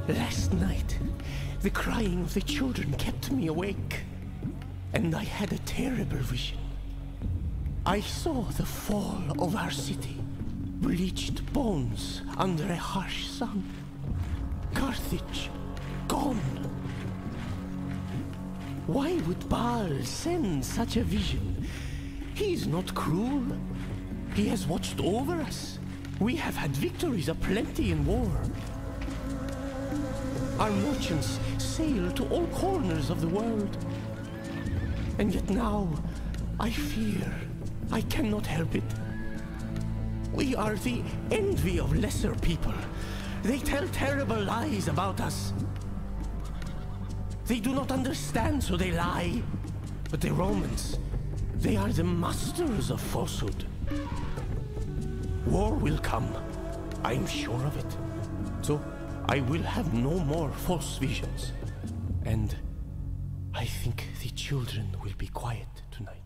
Last night, the crying of the children kept me awake, and I had a terrible vision. I saw the fall of our city, bleached bones under a harsh sun. Carthage, gone. Why would Baal send such a vision? He is not cruel. He has watched over us. We have had victories aplenty in war. Our merchants sail to all corners of the world. And yet now, I fear I cannot help it. We are the envy of lesser people. They tell terrible lies about us. They do not understand, so they lie. But the Romans, they are the masters of falsehood. War will come. I'm sure of it. So, I will have no more false visions. And I think the children will be quiet tonight.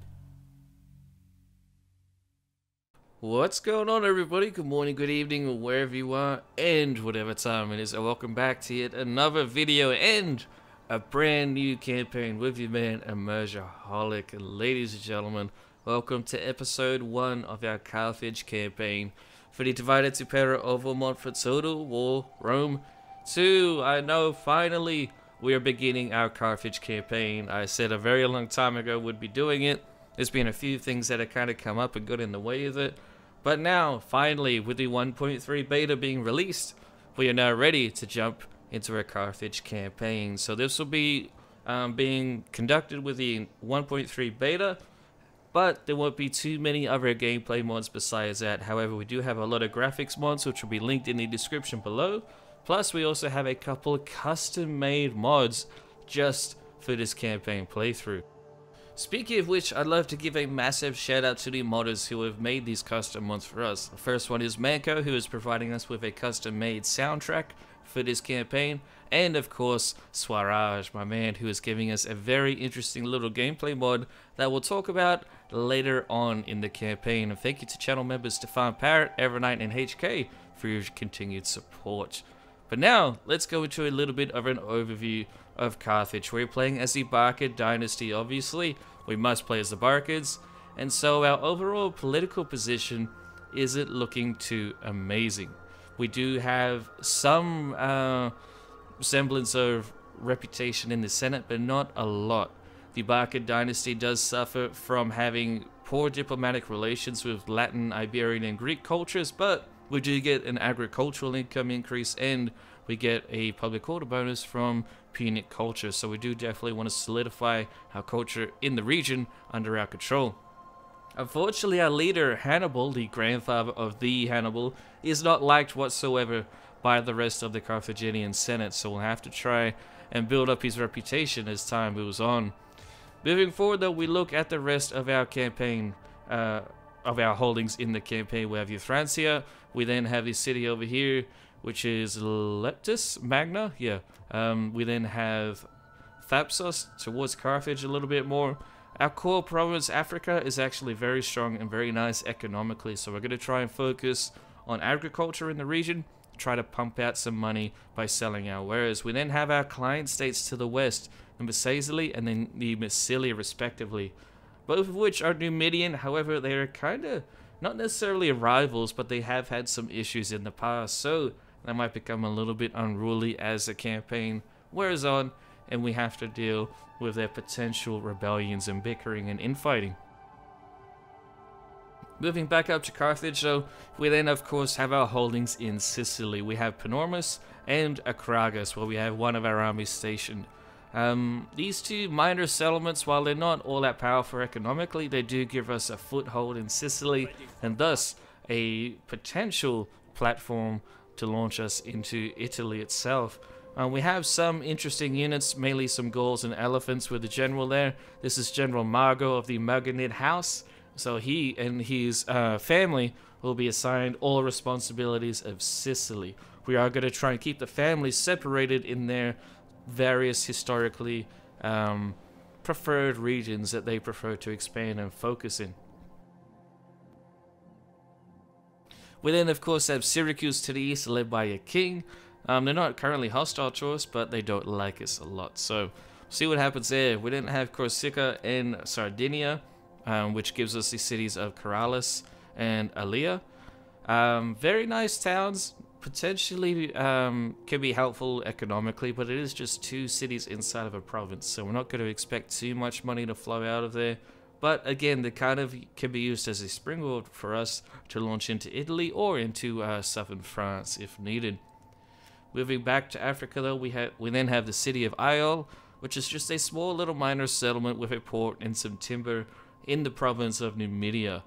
What's going on, everybody? Good morning, good evening, or wherever you are, and whatever time it is. And welcome back to yet another video and a brand new campaign with your man, Immersiaholic. And ladies and gentlemen, welcome to episode 1 of our Carthage campaign for the divided Impera over Montfort Total War Rome 2. I know, finally, we are beginning our Carthage campaign. I said a very long time ago we'd be doing it. There's been a few things that have kind of come up and got in the way of it. But now, finally, with the 1.3 beta being released, we are now ready to jump into a Carthage campaign. So this will be being conducted with the 1.3 beta, but there won't be too many other gameplay mods besides that. However, we do have a lot of graphics mods, which will be linked in the description below. Plus, we also have a couple of custom-made mods just for this campaign playthrough. Speaking of which, I'd love to give a massive shout out to the modders who have made these custom mods for us. The first one is Manco, who is providing us with a custom made soundtrack for this campaign. And of course, Swaraj, my man, who is giving us a very interesting little gameplay mod that we'll talk about later on in the campaign. And thank you to channel members Stefan Parrott, Evernight, and HK for your continued support. But now, let's go into a little bit of an overview of Carthage. We're playing as the Barcid dynasty, obviously. We must play as the Barcids. And so our overall political position isn't looking too amazing. We do have some semblance of reputation in the Senate, but not a lot. The Barcid dynasty does suffer from having poor diplomatic relations with Latin, Iberian, and Greek cultures, but we do get an agricultural income increase, and we get a public order bonus from Punic culture. So we do definitely want to solidify our culture in the region under our control. Unfortunately, our leader, Hannibal, the grandfather of the Hannibal, is not liked whatsoever by the rest of the Carthaginian Senate, so we'll have to try and build up his reputation as time moves on. Moving forward, though, we look at the rest of our campaign, of our holdings in the campaign. We have Euphrancia. We then have this city over here, which is Leptis Magna. Yeah. We then have Thapsos towards Carthage a little bit more. Our core province, Africa, is actually very strong and very nice economically. So we're going to try and focus on agriculture in the region, try to pump out some money by selling our wares. We then have our client states to the west, the Sicily and then the Massilia respectively. Both of which are Numidian, however, they are kind of not necessarily rivals, but they have had some issues in the past, so that might become a little bit unruly as the campaign wears on, and we have to deal with their potential rebellions and bickering and infighting. Moving back up to Carthage, though, we then of course have our holdings in Sicily. We have Panormus and Akragas, where we have one of our armies stationed. These two minor settlements, while they're not all that powerful economically, they do give us a foothold in Sicily, and thus a potential platform to launch us into Italy itself. We have some interesting units, mainly some Gauls and elephants with the general there. This is General Margo of the Maganid House, so he and his family will be assigned all responsibilities of Sicily. We are going to try and keep the families separated in their various historically preferred regions that they prefer to expand and focus in. We then of course have Syracuse to the east, led by a king. They're not currently hostile to us, but they don't like us a lot. So see what happens there. We didn't have Corsica and Sardinia, which gives us the cities of Corrales and Alia. Very nice towns. Potentially can be helpful economically, but it is just 2 cities inside of a province, so we're not going to expect too much money to flow out of there. But again, they kind of can be used as a springboard for us to launch into Italy or into southern France if needed. Moving back to Africa though, we then have the city of Iol, which is just a small little minor settlement with a port and some timber in the province of Numidia.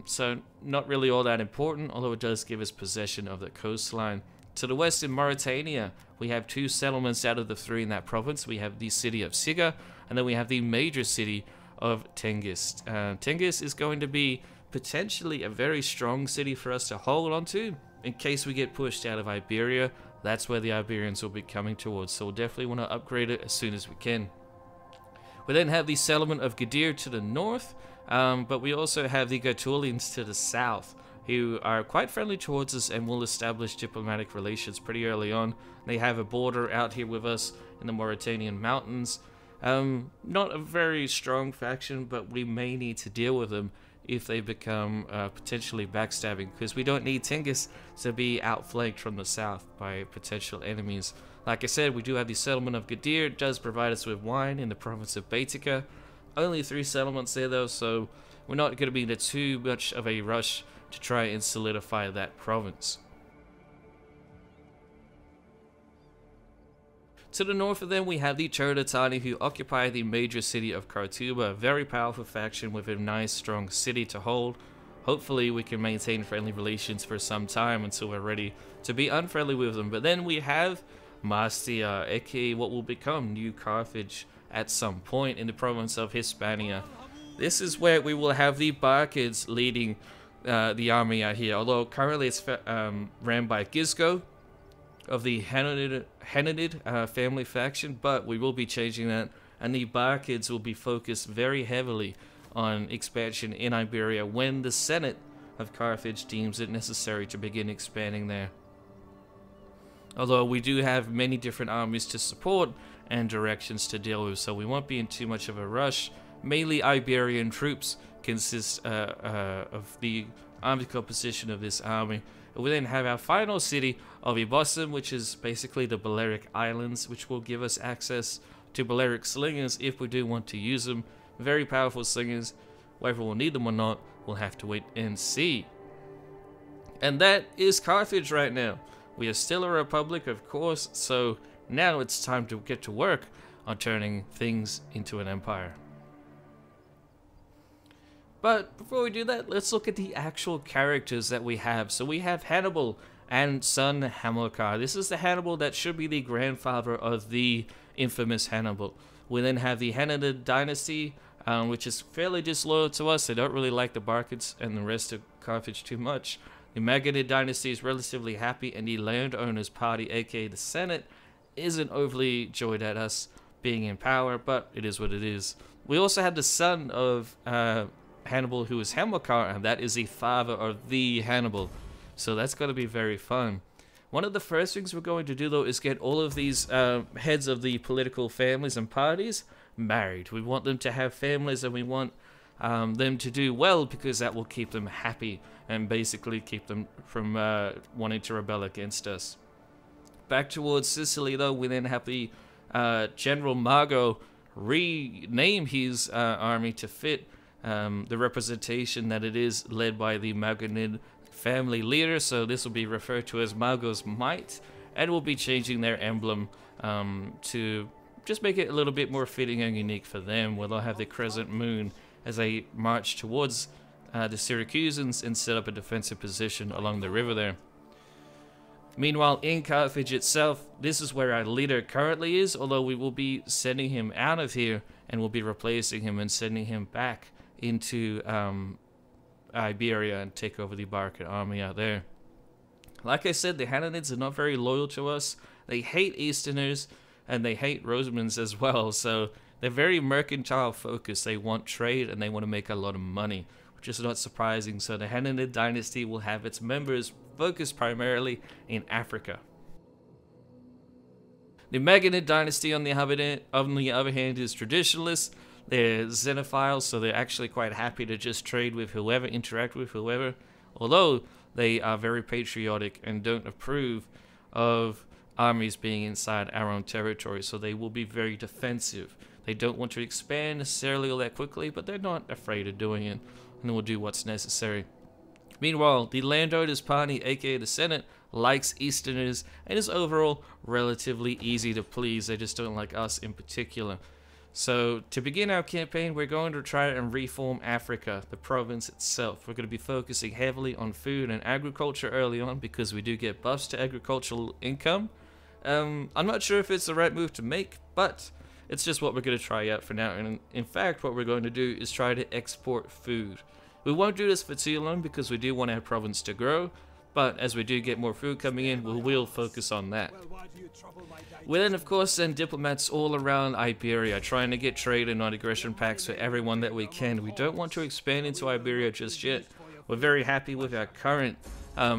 So not really all that important, although it does give us possession of the coastline. To the west in Mauritania, we have 2 settlements out of the 3 in that province. We have the city of Siga, and then we have the major city of Tengiz. Tengiz is going to be potentially a very strong city for us to hold on to in case we get pushed out of Iberia. That's where the Iberians will be coming towards, so we'll definitely want to upgrade it as soon as we can. We then have the settlement of Gadir to the north, but we also have the Gaetulians to the south, who are quite friendly towards us and will establish diplomatic relations pretty early on. They have a border out here with us in the Mauritanian mountains. Not a very strong faction, but we may need to deal with them if they become potentially backstabbing, because we don't need Tengiz to be outflanked from the south by potential enemies. Like I said, we do have the settlement of Gadir. It does provide us with wine in the province of Baetica. Only 3 settlements there though, so we're not going to be in too much of a rush to try and solidify that province. To the north of them, we have the Turdetani, who occupy the major city of Khartouba, a very powerful faction with a nice strong city to hold. Hopefully we can maintain friendly relations for some time until we're ready to be unfriendly with them. But then we have Mastia, aka what will become New Carthage at some point in the province of Hispania. This is where we will have the Barkids leading the army out here, although currently it's ran by Gisgo of the Hananid family faction, but we will be changing that, and the Barkids will be focused very heavily on expansion in Iberia when the Senate of Carthage deems it necessary to begin expanding there. Although we do have many different armies to support and directions to deal with, so we won't be in too much of a rush. Mainly Iberian troops consist of the army composition of this army. We then have our final city of Ibossum, which is basically the Balearic Islands, which will give us access to Balearic slingers if we do want to use them. Very powerful slingers. Whether we'll need them or not, we'll have to wait and see. And that is Carthage right now. We are still a republic, of course, so now it's time to get to work on turning things into an empire. But before we do that, let's look at the actual characters that we have. So we have Hannibal and son Hamilcar. This is the Hannibal that should be the grandfather of the infamous Hannibal. We then have the Hananid dynasty, which is fairly disloyal to us. They don't really like the Barkids and the rest of Carthage too much. The Maganid dynasty is relatively happy, and the landowners party, aka the Senate, isn't overly joyed at us being in power, but it is what it is. We also have the son of Hannibal, who is Hamilcar, and that is the father of the Hannibal. So that's going to be very fun. One of the first things we're going to do, though, is get all of these heads of the political families and parties married. We want them to have families, and we want them to do well, because that will keep them happy and basically keep them from wanting to rebel against us. Back towards Sicily, though, we then have the General Mago rename his army to fit the representation that it is led by the Maganid family leader, so this will be referred to as Mago's Might, and we'll be changing their emblem to just make it a little bit more fitting and unique for them, where they'll have the crescent moon as they march towards the Syracusans and set up a defensive position along the river there. Meanwhile, in Carthage itself, this is where our leader currently is, although we will be sending him out of here, and we'll be replacing him and sending him back into Iberia and take over the Barkid army out there. Like I said, the Hananids are not very loyal to us. They hate Easterners, and they hate Rosamans as well, so they're very mercantile focused. They want trade, and they want to make a lot of money, which is not surprising. So the Hananid dynasty will have its members focused primarily in Africa. The Maganid dynasty, on the other hand, is traditionalist. They're xenophiles, so they're actually quite happy to just trade with whoever, interact with whoever. Although they are very patriotic and don't approve of armies being inside our own territory, so they will be very defensive. They don't want to expand necessarily all that quickly, but they're not afraid of doing it, and will do what's necessary. Meanwhile, the landowners party, aka the Senate, likes Easterners and is overall relatively easy to please. They just don't like us in particular. So to begin our campaign, we're going to try and reform Africa, the province itself. We're going to be focusing heavily on food and agriculture early on because we do get buffs to agricultural income. I'm not sure if it's the right move to make, but it's just what we're going to try out for now. And in fact, what we're going to do is try to export food. We won't do this for too long because we do want our province to grow, but as we do get more food coming in, we will focus on that. We then, of course, send diplomats all around Iberia, trying to get trade and non-aggression pacts for everyone that we can. We don't want to expand into Iberia just yet. We're very happy with our current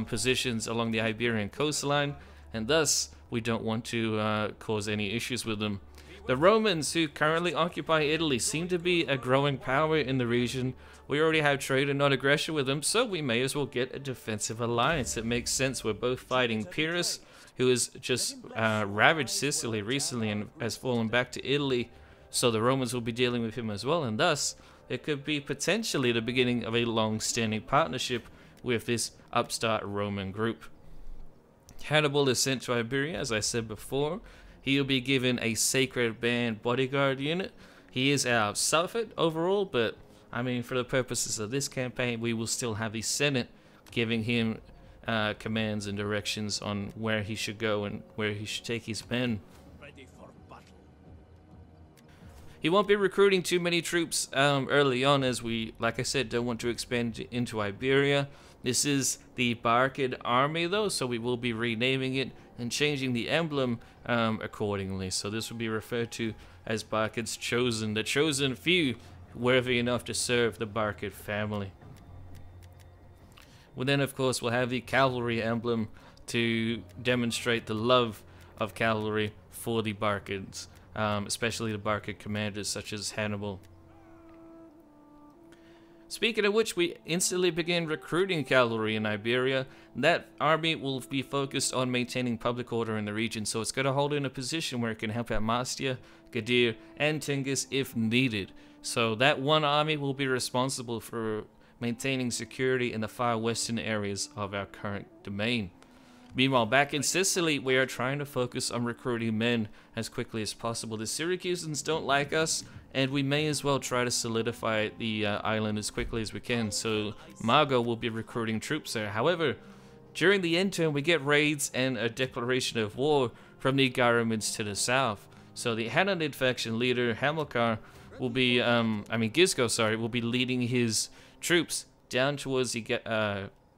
positions along the Iberian coastline, and thus we don't want to cause any issues with them. The Romans, who currently occupy Italy, seem to be a growing power in the region. We already have trade and non-aggression with them, so we may as well get a defensive alliance. It makes sense. We're both fighting Pyrrhus, who has just ravaged Sicily recently and has fallen back to Italy, so the Romans will be dealing with him as well, and thus it could be potentially the beginning of a long-standing partnership with this upstart Roman group. Hannibal is sent to Iberia, as I said before. He'll be given a sacred band bodyguard unit. He is our suffet overall, but I mean, for the purposes of this campaign, we will still have the Senate giving him commands and directions on where he should go and where he should take his men. Ready for battle. He won't be recruiting too many troops early on, as we, like I said, don't want to expand into Iberia. This is the Barcid army, though, so we will be renaming it and changing the emblem accordingly. So this will be referred to as Barcid's Chosen, the chosen few, worthy enough to serve the Barcid family. Well, then, of course, we'll have the cavalry emblem to demonstrate the love of cavalry for the Barcids, especially the Barcid commanders such as Hannibal. Speaking of which, we instantly begin recruiting cavalry in Iberia. That army will be focused on maintaining public order in the region, so it's going to hold in a position where it can help out Mastia, Gadir, and Tingis if needed. So that one army will be responsible for maintaining security in the far western areas of our current domain. Meanwhile, back in Sicily, we are trying to focus on recruiting men as quickly as possible. The Syracusans don't like us, and we may as well try to solidify the island as quickly as we can. So Mago will be recruiting troops there. However, during the end turn, we get raids and a declaration of war from the Garamids to the south. So the Hananid faction leader, Hamilcar, will be, Gisco, will be leading his troops down towards the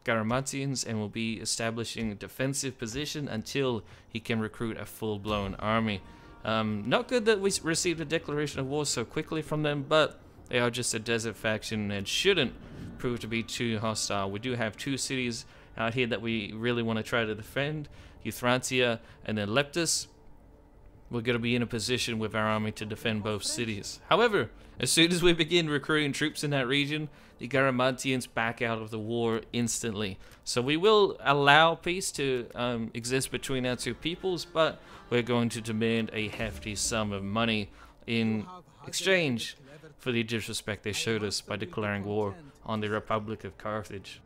Garamantians and will be establishing a defensive position until he can recruit a full-blown army. Not good that we received a declaration of war so quickly from them, but they are just a desert faction and shouldn't prove to be too hostile. We do have two cities out here that we really want to try to defend, Euthrantia and then Leptis. We're going to be in a position with our army to defend both cities. However, as soon as we begin recruiting troops in that region, the Garamantians back out of the war instantly. So we will allow peace to exist between our two peoples, but we're going to demand a hefty sum of money in exchange for the disrespect they showed us by declaring war on the Republic of Carthage.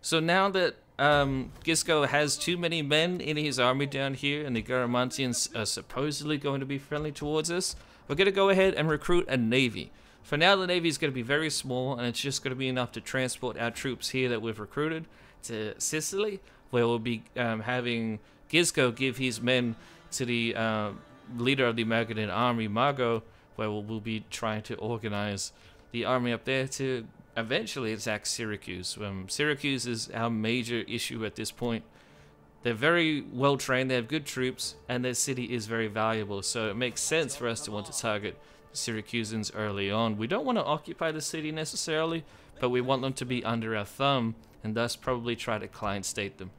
So now that Gisco has too many men in his army down here and the Garamantians are supposedly going to be friendly towards us, we're going to go ahead and recruit a navy. For now, the navy is going to be very small, and it's just going to be enough to transport our troops here that we've recruited to Sicily, where we'll be having Gisco give his men to the leader of the Magadin army, Mago, where we'll be trying to organize the army up there to eventually attack Syracuse. Syracuse is our major issue at this point. They're very well trained, they have good troops, and their city is very valuable, so it makes sense for us to want to target the Syracusans early on. We don't want to occupy the city necessarily, but we want them to be under our thumb, and thus probably try to client state them.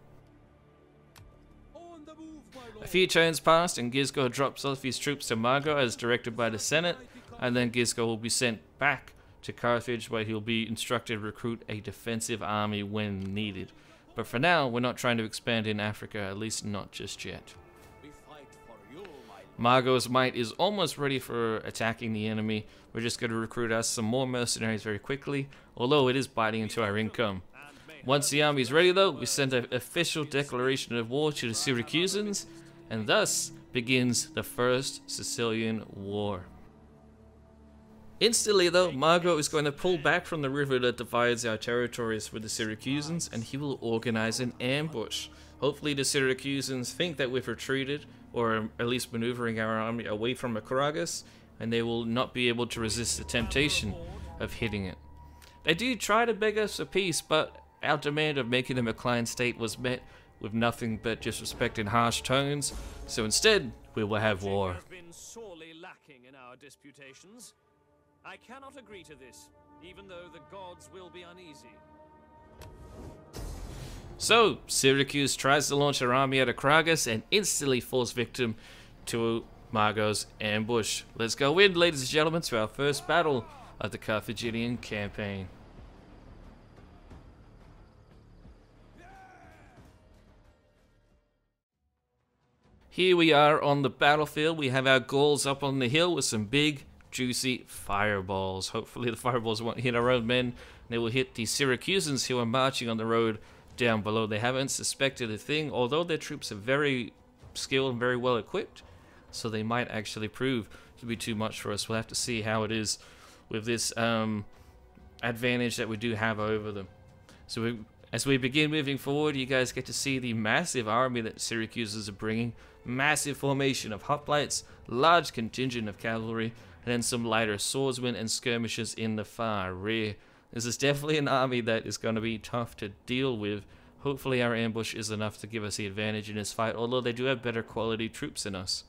A few turns passed and Gisco drops off his troops to Manco as directed by the Senate, and then Gisco will be sent back to Carthage where he'll be instructed to recruit a defensive army when needed. But for now, we're not trying to expand in Africa, at least not just yet. Manco's might is almost ready for attacking the enemy. We're just going to recruit us some more mercenaries very quickly, although it is biting into our income. Once the army is ready though, we send an official declaration of war to the Syracusans, and thus begins the First Sicilian War. Instantly though, Manco is going to pull back from the river that divides our territories with the Syracusans, and he will organize an ambush. Hopefully the Syracusans think that we've retreated, or at least maneuvering our army away from Akragas, and they will not be able to resist the temptation of hitting it. They do try to beg us for peace, but our demand of making them a client state was met with nothing but disrespect and harsh tones, so instead we will have war. Has been sorely lacking in our disputations. I cannot agree to this, even though the gods will be uneasy. So, Syracuse tries to launch her army at Akragas and instantly falls victim to Manco's ambush. Let's go in, ladies and gentlemen, to our first battle of the Carthaginian campaign. Here we are on the battlefield. We have our Gauls up on the hill with some big, juicy fireballs. Hopefully the fireballs won't hit our own men. They will hit the Syracusans who are marching on the road down below. They haven't suspected a thing, although their troops are very skilled and very well equipped, so they might actually prove to be too much for us. We'll have to see how it is with this advantage that we do have over them. So as we begin moving forward, you guys get to see the massive army that Syracusans are bringing. Massive formation of hoplites, large contingent of cavalry, and then some lighter swordsmen and skirmishers in the far rear. This is definitely an army that is going to be tough to deal with. Hopefully our ambush is enough to give us the advantage in this fight, although they do have better quality troops than us.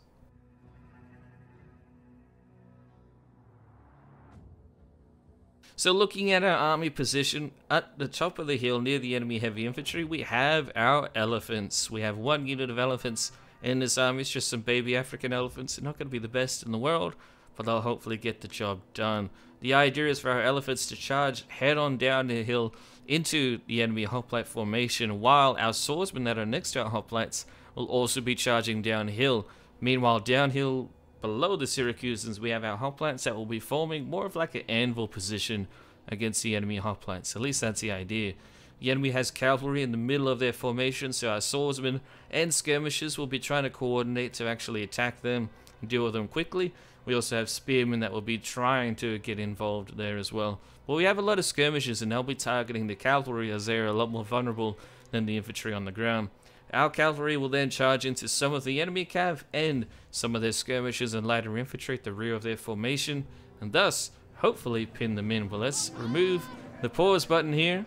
So looking at our army position, at the top of the hill near the enemy heavy infantry, we have our elephants. We have one unit of elephants in this army. It's just some baby African elephants. They're not going to be the best in the world, but they'll hopefully get the job done. The idea is for our elephants to charge head on down the hill into the enemy hoplite formation, while our swordsmen that are next to our hoplites will also be charging downhill. Meanwhile, downhill below the Syracusans, we have our hoplites that will be forming more of like an anvil position against the enemy hoplites. At least that's the idea. The enemy has cavalry in the middle of their formation, so our swordsmen and skirmishers will be trying to coordinate to actually attack them and deal with them quickly. We also have spearmen that will be trying to get involved there as well. But we have a lot of skirmishers, and they'll be targeting the cavalry as they're a lot more vulnerable than the infantry on the ground. Our cavalry will then charge into some of the enemy cav and some of their skirmishers and lighter infantry at the rear of their formation, and thus hopefully pin them in. But let's remove the pause button here.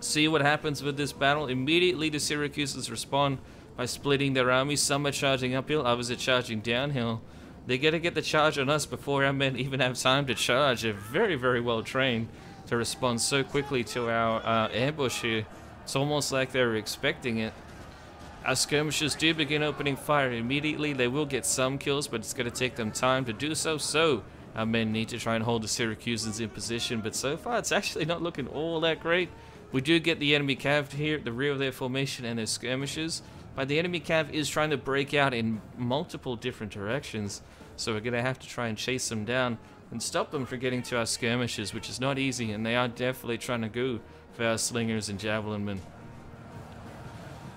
See what happens with this battle. Immediately the Syracusans respond by splitting their armies. Some are charging uphill, others are charging downhill. They gotta get the charge on us before our men even have time to charge. They're very, very well trained to respond so quickly to our ambush here. It's almost like they were expecting it. Our skirmishers do begin opening fire immediately. They will get some kills, but it's going to take them time to do so. So our men need to try and hold the Syracusans in position. But so far, it's actually not looking all that great. We do get the enemy cav here at the rear of their formation and their skirmishers. But the enemy cav is trying to break out in multiple different directions. So we're going to have to try and chase them down and stop them from getting to our skirmishers, which is not easy. And they are definitely trying to go for our slingers and javelin men.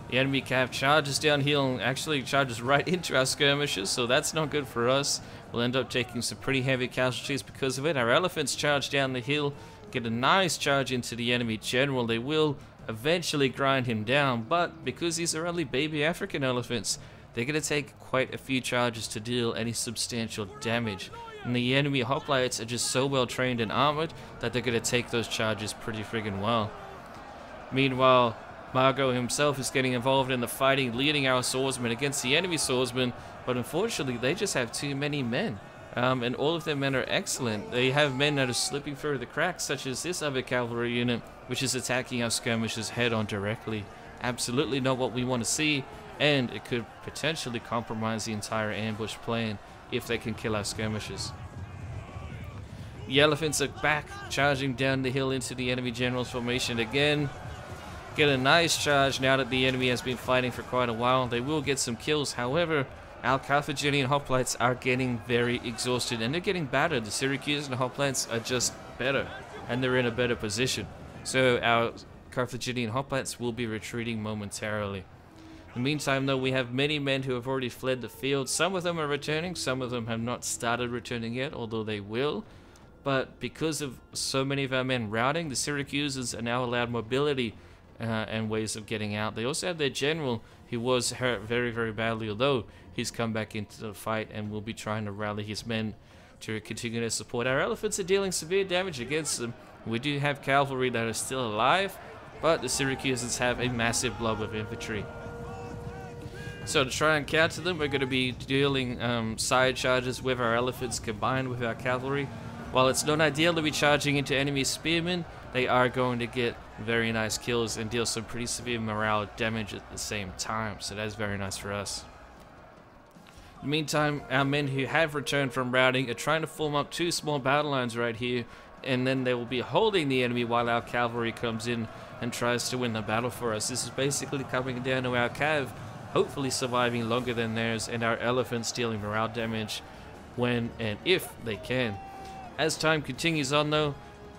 The enemy cav charges downhill and actually charges right into our skirmishers, so that's not good for us. We'll end up taking some pretty heavy casualties because of it. Our elephants charge down the hill, get a nice charge into the enemy general. They will eventually grind him down, but because these are only baby African elephants, they're going to take quite a few charges to deal any substantial damage. And the enemy hoplites are just so well trained and armored that they're going to take those charges pretty friggin' well. Meanwhile, Manco himself is getting involved in the fighting, leading our swordsmen against the enemy swordsmen, but unfortunately they just have too many men. And all of their men are excellent. They have men that are slipping through the cracks, such as this other cavalry unit, which is attacking our skirmishers head on directly. Absolutely not what we want to see. and it could potentially compromise the entire ambush plan if they can kill our skirmishers. The elephants are back, charging down the hill into the enemy general's formation again. Get a nice charge now that the enemy has been fighting for quite a while. They will get some kills, however, our Carthaginian hoplites are getting very exhausted and they're getting battered. The Syracusan hoplites are just better and they're in a better position. So our Carthaginian hoplites will be retreating momentarily. In the meantime, though, we have many men who have already fled the field. Some of them are returning, some of them have not started returning yet, although they will. But because of so many of our men routing, the Syracusans are now allowed mobility and ways of getting out. They also have their general, who was hurt very, very badly, although he's come back into the fight and will be trying to rally his men to continue to support. Our elephants are dealing severe damage against them. We do have cavalry that are still alive, but the Syracusans have a massive blob of infantry. So to try and counter them, we're going to be dealing side charges with our elephants combined with our cavalry. While it's not ideal to be charging into enemy spearmen, they are going to get very nice kills and deal some pretty severe morale damage at the same time. So that's very nice for us. In the meantime, our men who have returned from routing are trying to form up two small battle lines right here, and then they will be holding the enemy while our cavalry comes in and tries to win the battle for us. This is basically coming down to our cav hopefully surviving longer than theirs, and our elephants dealing morale damage when and if they can. As time continues on, though,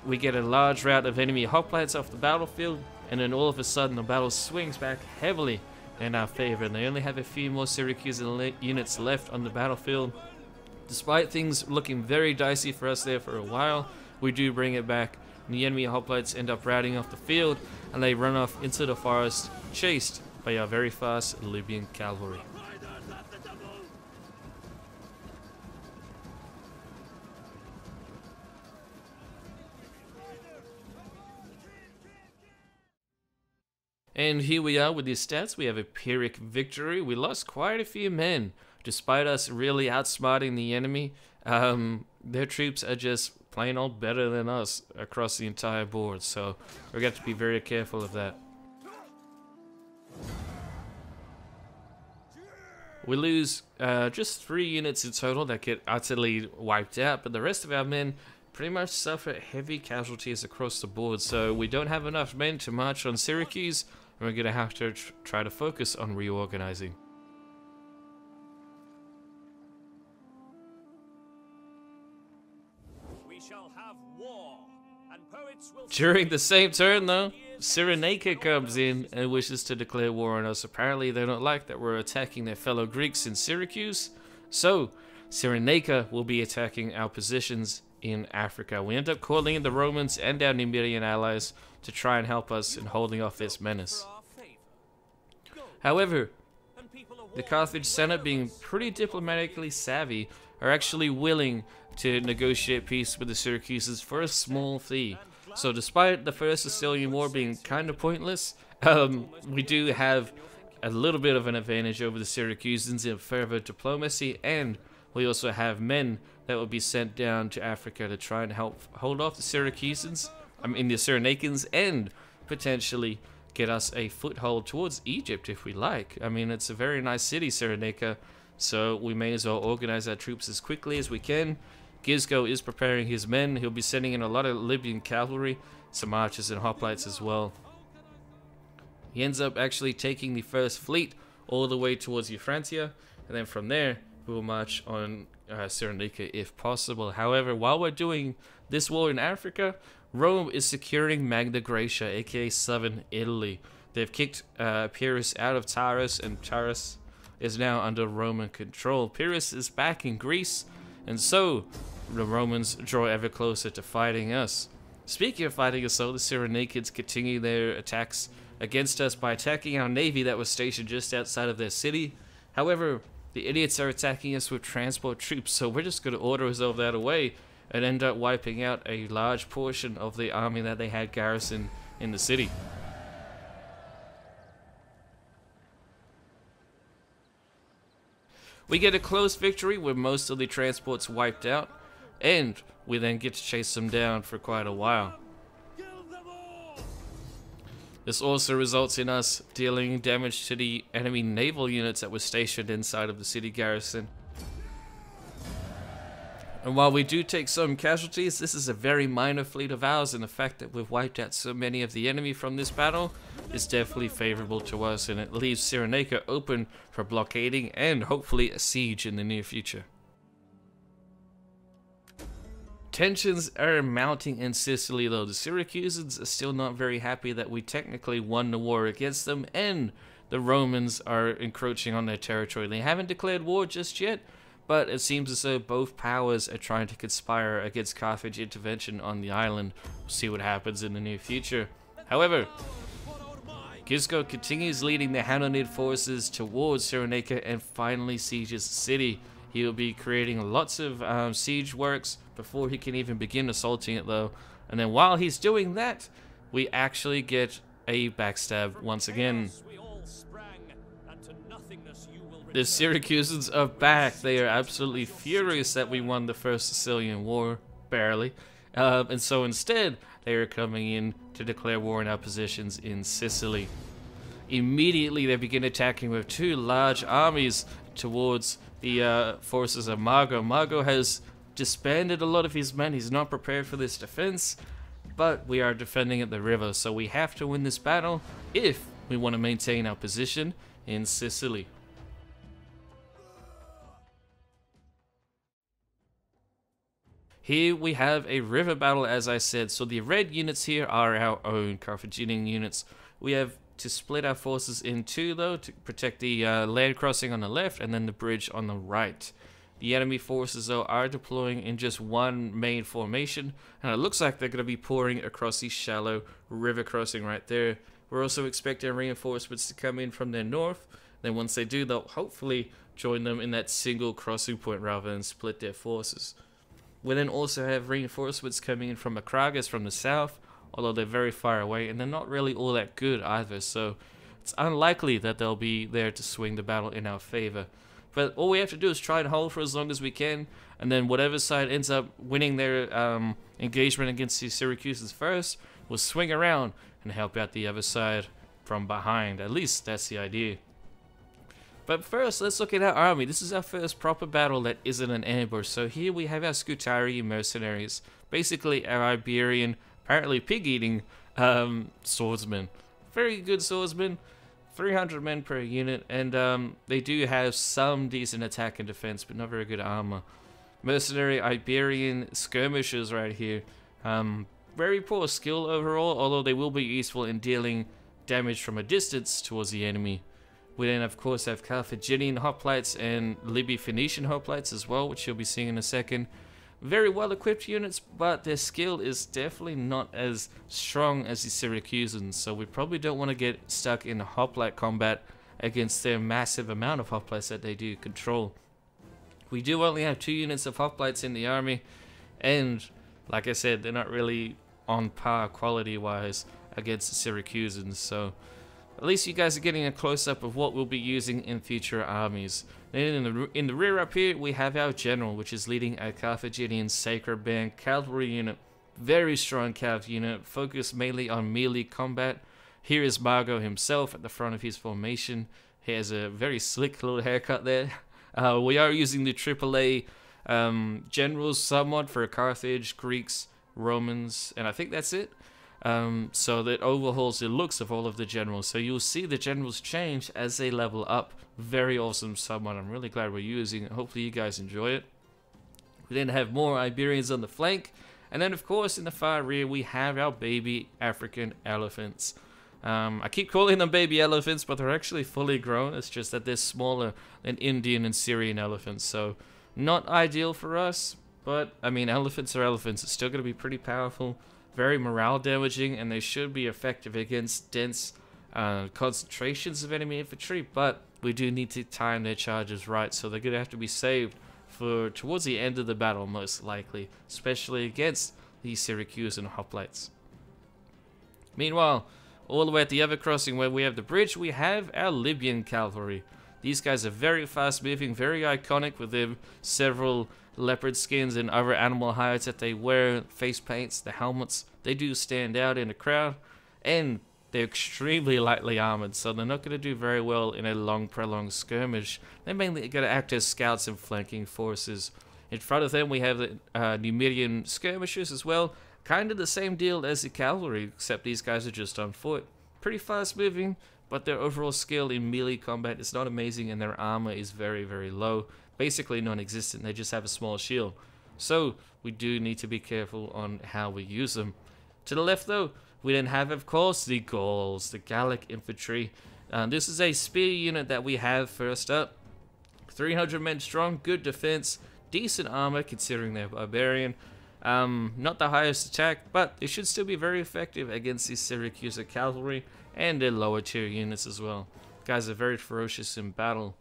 we get a large rout of enemy hoplites off the battlefield, and then all of a sudden the battle swings back heavily in our favor, and they only have a few more Syracusan units left on the battlefield. Despite things looking very dicey for us there for a while, we do bring it back, and the enemy hoplites end up routing off the field, and they run off into the forest, chased by our very fast Libyan cavalry. And here we are with these stats. We have a Pyrrhic victory. We lost quite a few men, despite us really outsmarting the enemy. Their troops are just plain old better than us across the entire board, so we're going to be very careful of that. We lose just 3 units in total that get utterly wiped out, but the rest of our men pretty much suffer heavy casualties across the board, so we don't have enough men to march on Syracuse, and we're going to have to try to focus on reorganizing. We shall have war, and poets will... During the same turn, though, Cyrenaica comes in and wishes to declare war on us. Apparently, they don't like that we're attacking their fellow Greeks in Syracuse, so Cyrenaica will be attacking our positions in Africa. We end up calling in the Romans and our Numidian allies to try and help us in holding off this menace. However, the Carthage Senate, being pretty diplomatically savvy, are actually willing to negotiate peace with the Syracusans for a small fee. So despite the First Sicilian War being kind of pointless, we do have a little bit of an advantage over the Syracusans in further diplomacy, and we also have men that will be sent down to Africa to try and help hold off the Syracusans, the Cyrenaicans, and potentially get us a foothold towards Egypt if we like. I mean, it's a very nice city, Cyrenaica, so we may as well organize our troops as quickly as we can. Gisco is preparing his men. He'll be sending in a lot of Libyan cavalry, some archers and hoplites as well. He ends up actually taking the first fleet all the way towards Euphrantia, and then from there we will march on Cyrenaica if possible. However, while we're doing this war in Africa, Rome is securing Magna Graecia, aka Southern Italy. They've kicked Pyrrhus out of Taurus, and Taurus is now under Roman control. Pyrrhus is back in Greece, and so the Romans draw ever closer to fighting us. Speaking of fighting us, though, the Cyrenaicans continue their attacks against us by attacking our navy that was stationed just outside of their city. However, the idiots are attacking us with transport troops, so we're just going to auto-resolve that away and end up wiping out a large portion of the army that they had garrisoned in the city. We get a close victory with most of the transports wiped out, and we then get to chase them down for quite a while. This also results in us dealing damage to the enemy naval units that were stationed inside of the city garrison. And while we do take some casualties, this is a very minor fleet of ours, and the fact that we've wiped out so many of the enemy from this battle is definitely favorable to us, and it leaves Cyrenaica open for blockading and hopefully a siege in the near future. Tensions are mounting in Sicily though. The Syracusans are still not very happy that we technically won the war against them, and the Romans are encroaching on their territory. They haven't declared war just yet, but it seems as though both powers are trying to conspire against Carthage intervention on the island. We'll see what happens in the near future. However, Gisco continues leading the Hanonid forces towards Cyrenaica and finally sieges the city. He will be creating lots of siege works before he can even begin assaulting it though. And then while he's doing that, we actually get a backstab once again. The Syracusans are back. They are absolutely furious that we won the First Sicilian War, barely. And so instead, they are coming in to declare war on our positions in Sicily. Immediately, they begin attacking with two large armies towards the forces of Manco. Manco has disbanded a lot of his men. He's not prepared for this defense, but we are defending at the river, so we have to win this battle if we want to maintain our position in Sicily. Here we have a river battle, as I said. So the red units here are our own Carthaginian units. We have to split our forces in two, though, to protect the land crossing on the left and then the bridge on the right. The enemy forces, though, are deploying in just one main formation, and it looks like they're going to be pouring across the shallow river crossing right there. We're also expecting reinforcements to come in from their north. Then once they do, they'll hopefully join them in that single crossing point rather than split their forces. We then also have reinforcements coming in from Akragas from the south, although they're very far away, and they're not really all that good either, so it's unlikely that they'll be there to swing the battle in our favor. But all we have to do is try and hold for as long as we can, and then whatever side ends up winning their engagement against the Syracusans first, will swing around and help out the other side from behind. At least that's the idea. But first, let's look at our army. This is our first proper battle that isn't an ambush. So here we have our Scutari mercenaries. Basically our Iberian, apparently pig-eating swordsmen. Very good swordsmen. 300 men per unit. And they do have some decent attack and defense, but not very good armor. Mercenary Iberian skirmishers right here. Very poor skill overall, although they will be useful in dealing damage from a distance towards the enemy. We then, of course, have Carthaginian hoplites and Libya-Phoenician hoplites as well, which you'll be seeing in a second. Very well-equipped units, but their skill is definitely not as strong as the Syracusans, so we probably don't want to get stuck in hoplite combat against their massive amount of hoplites that they do control. We do only have 2 units of hoplites in the army, and, like I said, they're not really on par quality-wise against the Syracusans, so at least you guys are getting a close-up of what we'll be using in future armies. Then in the rear up here, we have our general, which is leading a Carthaginian Sacred Band cavalry unit. Very strong cav unit, focused mainly on melee combat. Here is Manco himself at the front of his formation. He has a very slick little haircut there. We are using the AAA generals somewhat for Carthage, Greeks, Romans, and I think that's it. So that overhauls the looks of all of the generals. So you'll see the generals change as they level up. Very awesome someone. I'm really glad we're using it. Hopefully you guys enjoy it. We then have more Iberians on the flank. And then of course in the far rear we have our baby African elephants. I keep calling them baby elephants, but they're actually fully grown. It's just that they're smaller than Indian and Syrian elephants. So not ideal for us. But I mean, elephants are elephants. It's still going to be pretty powerful. Very morale damaging, and they should be effective against dense concentrations of enemy infantry, but we do need to time their charges right, so they're going to have to be saved for towards the end of the battle most likely, especially against the Syracusan hoplites. Meanwhile, all the way at the other crossing where we have the bridge, we have our Libyan cavalry. These guys are very fast moving, very iconic with their several leopard skins and other animal hides that they wear, face paints, the helmets. They do stand out in the crowd, and they're extremely lightly armored, so they're not going to do very well in a long, prolonged skirmish. They're mainly going to act as scouts and flanking forces. In front of them, we have the Numidian skirmishers as well. Kind of the same deal as the cavalry, except these guys are just on foot. Pretty fast moving, but their overall skill in melee combat is not amazing, and their armor is very, very low. Basically non-existent. They just have a small shield. So we do need to be careful on how we use them. To the left, though, we then have, of course, the Gauls, the Gallic infantry. This is a spear unit that we have first up. 300 men strong, good defense, decent armor considering they're barbarian. Not the highest attack, but they should still be very effective against the Syracusan cavalry and their lower tier units as well. Guys are very ferocious in battle.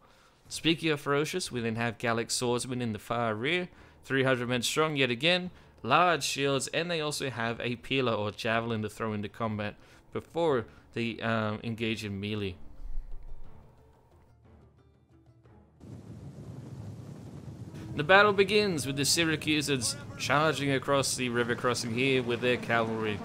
Speaking of ferocious, we then have Gallic swordsmen in the far rear. 300 men strong yet again. Large shields, and they also have a pila or javelin to throw into combat before they engage in melee. The battle begins with the Syracusans charging across the river crossing here with their cavalry.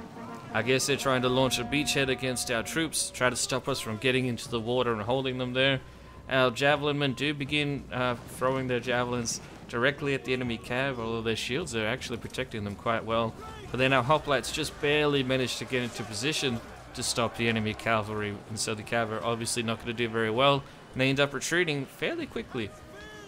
I guess they're trying to launch a beachhead against our troops, try to stop us from getting into the water and holding them there. Our javelin men do begin throwing their javelins directly at the enemy cav, although their shields are actually protecting them quite well. But then our hoplites just barely managed to get into position to stop the enemy cavalry, and so the cav are obviously not going to do very well, and they end up retreating fairly quickly.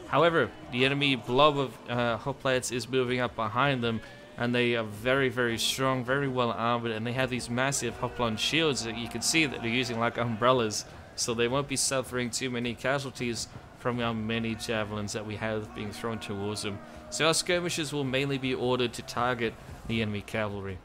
However, the enemy blob of hoplites is moving up behind them, and they are very, very strong, very well armored, and they have these massive hoplon shields that you can see that they're using like umbrellas, so they won't be suffering too many casualties from our many javelins that we have being thrown towards them. So our skirmishers will mainly be ordered to target the enemy cavalry.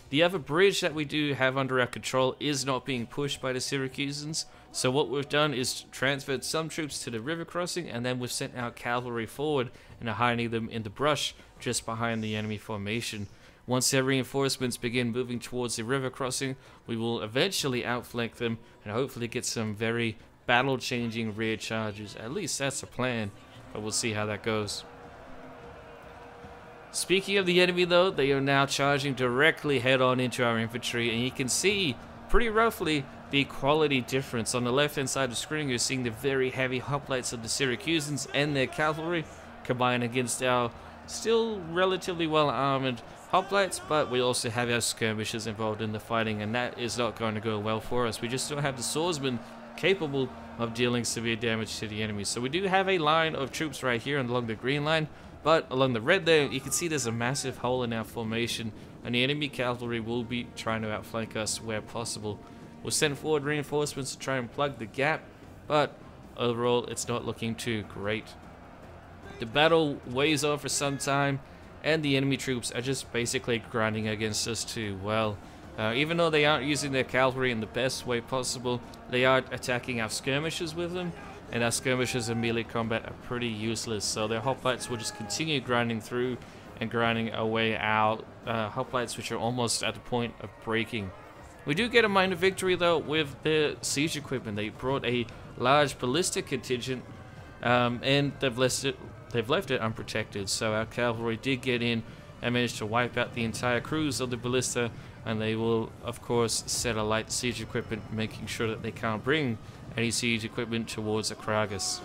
The other bridge that we do have under our control is not being pushed by the Syracusans, so what we've done is transferred some troops to the river crossing, and then we've sent our cavalry forward and are hiding them in the brush just behind the enemy formation. Once their reinforcements begin moving towards the river crossing, we will eventually outflank them and hopefully get some very battle-changing rear charges. At least that's the plan, but we'll see how that goes. Speaking of the enemy though, they are now charging directly head-on into our infantry, and you can see pretty roughly the quality difference. On the left-hand side of the screen, you're seeing the very heavy hoplites of the Syracusans and their cavalry combined against our still relatively well-armored hoplites, but we also have our skirmishers involved in the fighting, and that is not going to go well for us. We just don't have the swordsmen capable of dealing severe damage to the enemy. So we do have a line of troops right here along the green line, but along the red there, you can see there's a massive hole in our formation, and the enemy cavalry will be trying to outflank us where possible. We'll send forward reinforcements to try and plug the gap, but overall it's not looking too great. The battle weighs on for some time, and the enemy troops are just basically grinding against us too well. Even though they aren't using their cavalry in the best way possible, they are attacking our skirmishers with them, and our skirmishers in melee combat are pretty useless, so their hoplites will just continue grinding through and grinding away out hoplites which are almost at the point of breaking. We do get a minor victory though with the siege equipment. They brought a large ballistic contingent, and they've left it unprotected, so our cavalry did get in and managed to wipe out the entire crews of the ballista, and they will of course set alight siege equipment, making sure that they can't bring any siege equipment towards Akragas.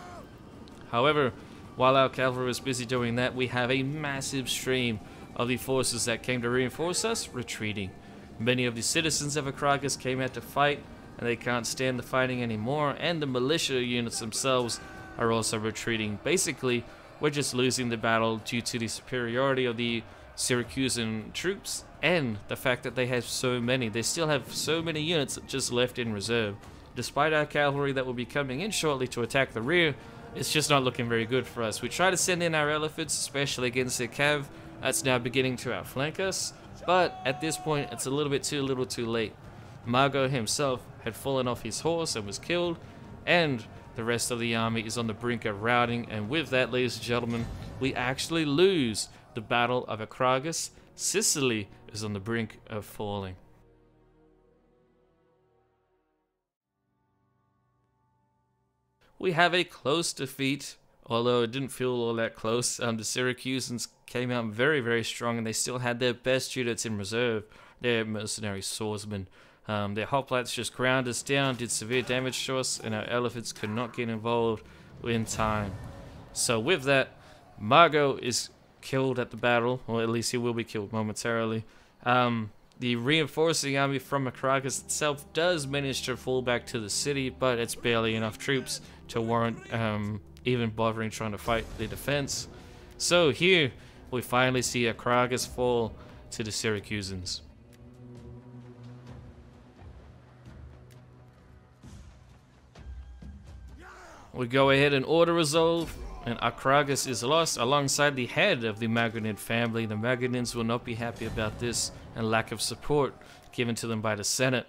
However, while our cavalry was busy doing that, we have a massive stream of the forces that came to reinforce us retreating. Many of the citizens of Akragas came out to fight, and they can't stand the fighting anymore, and the militia units themselves are also retreating. Basically, we're just losing the battle due to the superiority of the Syracusan troops and the fact that they have so many. They still have so many units just left in reserve. Despite our cavalry that will be coming in shortly to attack the rear, it's just not looking very good for us. We try to send in our elephants, especially against their cav. That's now beginning to outflank us, but at this point it's a little bit too little too late. Manco himself had fallen off his horse and was killed, and the rest of the army is on the brink of routing, and with that, ladies and gentlemen, we actually lose the Battle of Akragas. Sicily is on the brink of falling. We have a close defeat although it didn't feel all that close. The Syracusans came out very, very strong, and they still had their best units in reserve, their mercenary swordsmen. Their hoplites just ground us down, did severe damage to us, and our elephants could not get involved in time. So with that, Margo is killed at the battle, or at least he will be killed momentarily. The reinforcing army from Akragas itself does manage to fall back to the city, but it's barely enough troops to warrant even bothering trying to fight the defense. So here we finally see Akragas fall to the Syracusans. We go ahead and order resolve, and Akragas is lost alongside the head of the Magonid family. The Magonins will not be happy about this and lack of support given to them by the Senate.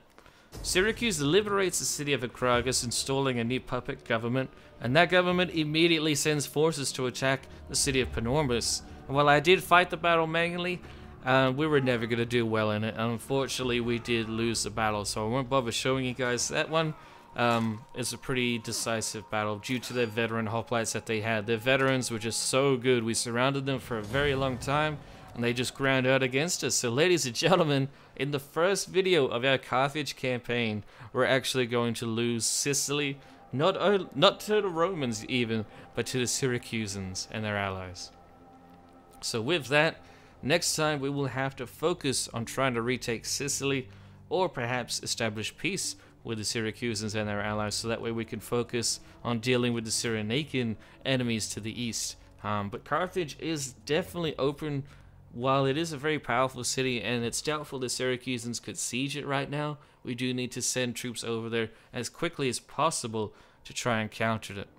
Syracuse liberates the city of Akragas, installing a new puppet government, and that government immediately sends forces to attack the city of Panormus. And while I did fight the battle manually, we were never going to do well in it. Unfortunately, we did lose the battle, so I won't bother showing you guys that one. It's a pretty decisive battle due to their veteran hoplites that they had. Their veterans were just so good. We surrounded them for a very long time, and they just ground out against us. So ladies and gentlemen, in the first video of our Carthage campaign, we're actually going to lose Sicily, not to the Romans even, but to the Syracusans and their allies. So with that, next time we will have to focus on trying to retake Sicily, or perhaps establish peace with the Syracusans and their allies, so that way we can focus on dealing with the Cyrenaican enemies to the east. But Carthage is definitely open. While it is a very powerful city and it's doubtful the Syracusans could siege it right now, we do need to send troops over there as quickly as possible to try and counter it.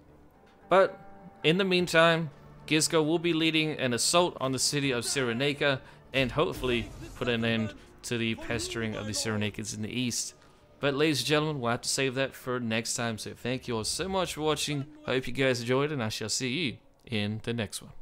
But in the meantime, Gisco will be leading an assault on the city of Cyrenaica and hopefully put an end to the pestering of the Cyrenaicans in the east. But ladies and gentlemen, we'll have to save that for next time, so thank you all so much for watching. I hope you guys enjoyed, and I shall see you in the next one.